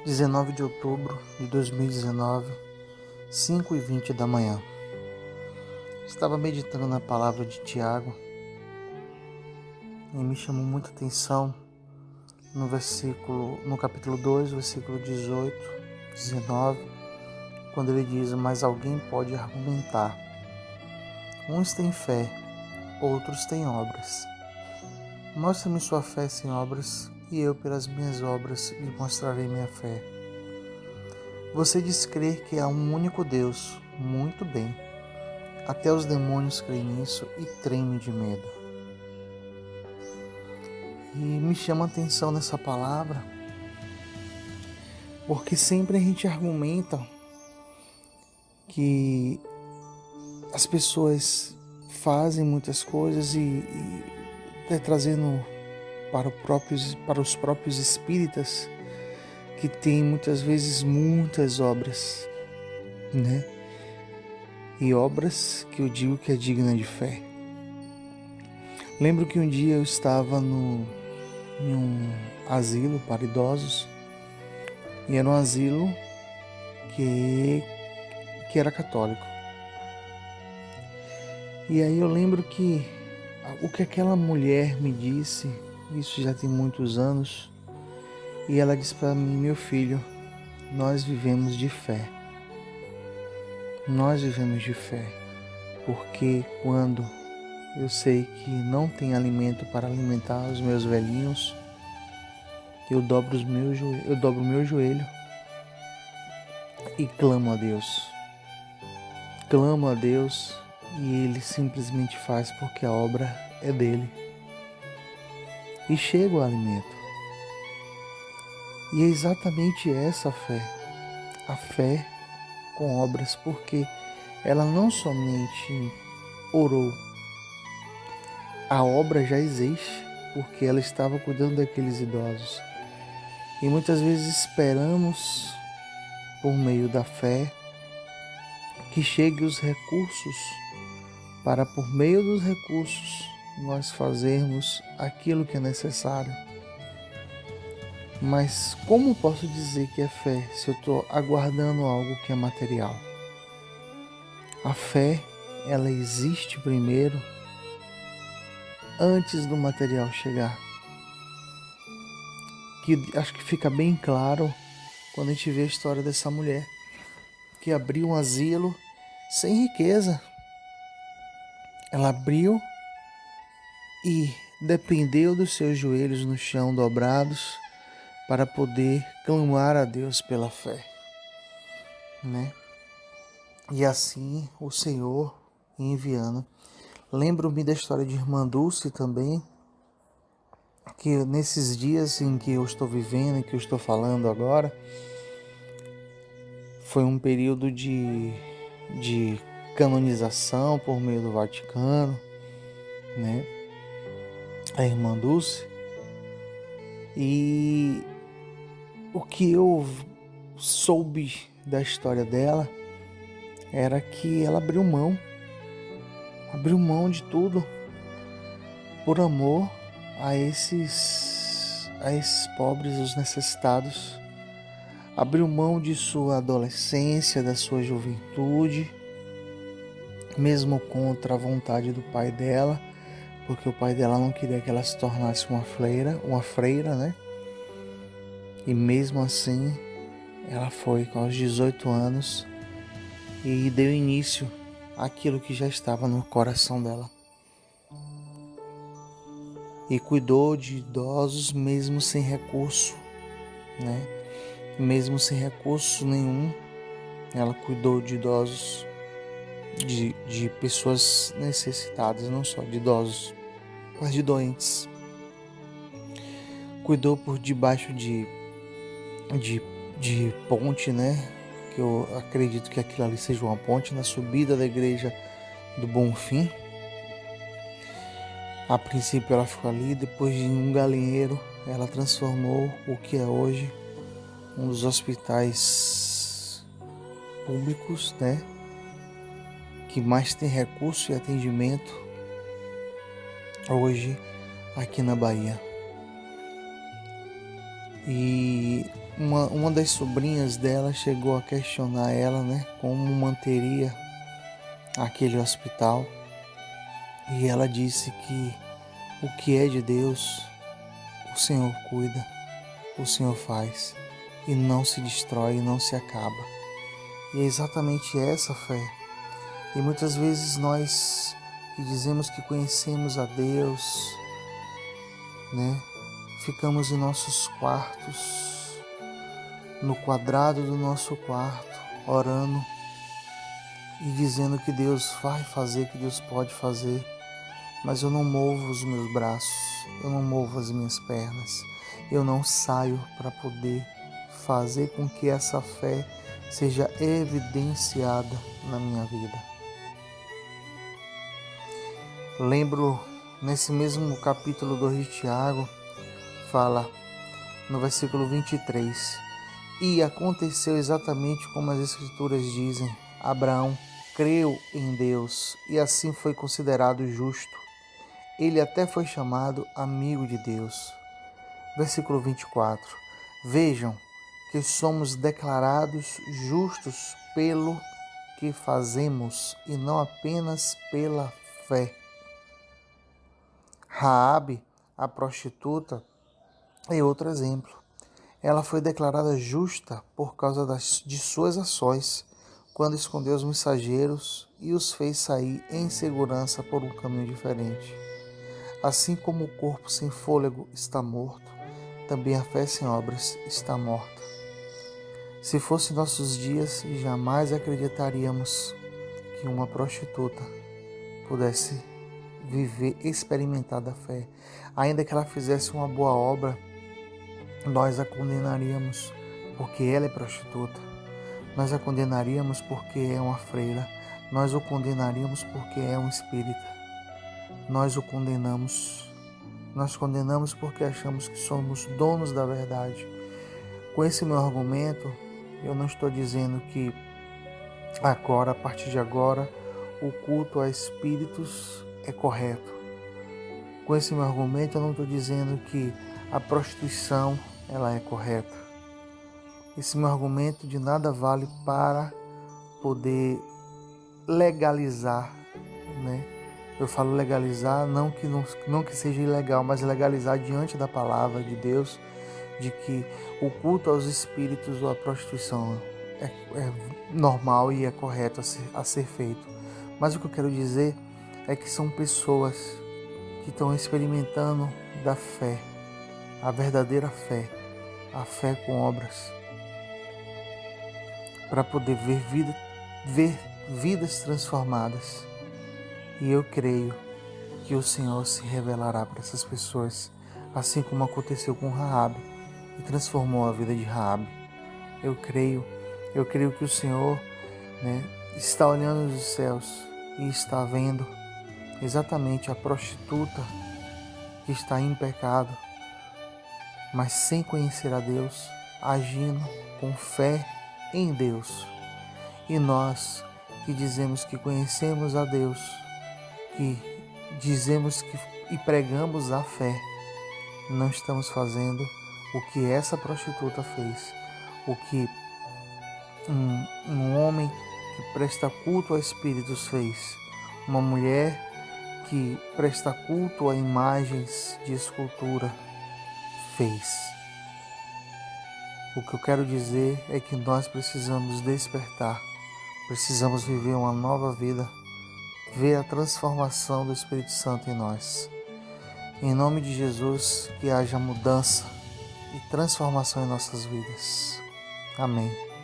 19 de outubro de 2019, 5h20 da manhã. Estava meditando na palavra de Tiago e me chamou muita atenção no capítulo 2, versículo 18, 19, quando ele diz: mas alguém pode argumentar. Uns têm fé, outros têm obras. Mostre-me sua fé sem obras, e eu pelas minhas obras lhe mostrarei minha fé. Você diz crer que há um único Deus. Muito bem. Até os demônios creem nisso e tremem de medo. E me chama a atenção nessa palavra, porque sempre a gente argumenta que as pessoas fazem muitas coisas e até trazendo para os próprios espíritas, que tem muitas vezes muitas obras, né? E obras que eu digo que é digna de fé. Lembro que um dia eu estava em um asilo para idosos, e era um asilo que era católico. E aí eu lembro que o que aquela mulher me disse, isso já tem muitos anos, e ela disse para mim: meu filho, nós vivemos de fé. Nós vivemos de fé, porque quando eu sei que não tem alimento para alimentar os meus velhinhos, eu dobro o meu joelho e clamo a Deus. Clamo a Deus e Ele simplesmente faz, porque a obra é dele. E chega o alimento. E é exatamente essa a fé com obras, porque ela não somente orou, a obra já existe, porque ela estava cuidando daqueles idosos. E muitas vezes esperamos, por meio da fé, que chegue os recursos, para por meio dos recursos nós fazermos aquilo que é necessário. Mas como posso dizer que é fé se eu estou aguardando algo que é material? A fé, ela existe primeiro, antes do material chegar. Que acho que fica bem claro quando a gente vê a história dessa mulher que abriu um asilo sem riqueza. Ela abriu e dependeu dos seus joelhos no chão dobrados para poder clamar a Deus pela fé, né? E assim o Senhor enviando. Lembro-me da história de Irmã Dulce também, que nesses dias em que eu estou vivendo e que eu estou falando agora, foi um período de canonização por meio do Vaticano, né? A Irmã Dulce. E o que eu soube da história dela era que ela abriu mão de tudo por amor a esses pobres, os necessitados. Abriu mão de sua adolescência, da sua juventude, mesmo contra a vontade do pai dela, porque o pai dela não queria que ela se tornasse uma freira, né? E mesmo assim, ela foi com aos 18 anos e deu início àquilo que já estava no coração dela. E cuidou de idosos mesmo sem recurso, né? Mesmo sem recurso nenhum, ela cuidou de idosos, de pessoas necessitadas, não só de idosos, mas de doentes. Cuidou por debaixo de ponte, né? Que eu acredito que aquilo ali seja uma ponte na subida da igreja do Bonfim. A princípio ela ficou ali, depois de um galinheiro, ela transformou o que é hoje um dos hospitais públicos, né? Que mais tem recurso e atendimento hoje aqui na Bahia. E uma das sobrinhas dela chegou a questionar ela, né, como manteria aquele hospital. E ela disse que o que é de Deus, o Senhor cuida, o Senhor faz, e não se destrói, não se acaba. E é exatamente essa fé. E muitas vezes nós que dizemos que conhecemos a Deus, né, ficamos em nossos quartos, no quadrado do nosso quarto, orando e dizendo que Deus vai fazer, que Deus pode fazer, mas eu não movo os meus braços, eu não movo as minhas pernas, eu não saio para poder fazer com que essa fé seja evidenciada na minha vida. Lembro, nesse mesmo capítulo 2 de Tiago, fala no versículo 23, e aconteceu exatamente como as Escrituras dizem, Abraão creu em Deus e assim foi considerado justo. Ele até foi chamado amigo de Deus. Versículo 24. Vejam que somos declarados justos pelo que fazemos e não apenas pela fé. Raabe, a prostituta, é outro exemplo. Ela foi declarada justa por causa de suas ações, quando escondeu os mensageiros e os fez sair em segurança por um caminho diferente. Assim como o corpo sem fôlego está morto, também a fé sem obras está morta. Se fossem nossos dias, jamais acreditaríamos que uma prostituta pudesse experimentar da fé. Ainda que ela fizesse uma boa obra, nós a condenaríamos porque ela é prostituta. Nós a condenaríamos porque é uma freira. Nós o condenaríamos porque é um espírita. Nós o condenamos. Nós condenamos porque achamos que somos donos da verdade. Com esse meu argumento, eu não estou dizendo que agora, a partir de agora, o culto a espíritos é correto. Com esse meu argumento, eu não estou dizendo que a prostituição ela é correta. Esse meu argumento de nada vale para poder legalizar, né? Eu falo legalizar, não que seja ilegal, mas legalizar diante da palavra de Deus, de que o culto aos espíritos ou a prostituição é normal e é correto a ser feito. Mas o que eu quero dizer é que são pessoas que estão experimentando da fé, a verdadeira fé, a fé com obras, para poder ver vidas transformadas. E eu creio que o Senhor se revelará para essas pessoas, assim como aconteceu com Raabe e transformou a vida de Raabe. Eu creio que o Senhor, né, está olhando dos céus e está vendo exatamente a prostituta que está em pecado, mas sem conhecer a Deus, agindo com fé em Deus. E nós que dizemos que conhecemos a Deus, que dizemos que e pregamos a fé, não estamos fazendo o que essa prostituta fez, o que um homem que presta culto a espíritos fez, uma mulher que presta culto a imagens de escultura fez. O que eu quero dizer é que nós precisamos despertar, precisamos viver uma nova vida, ver a transformação do Espírito Santo em nós. Em nome de Jesus, que haja mudança e transformação em nossas vidas. Amém.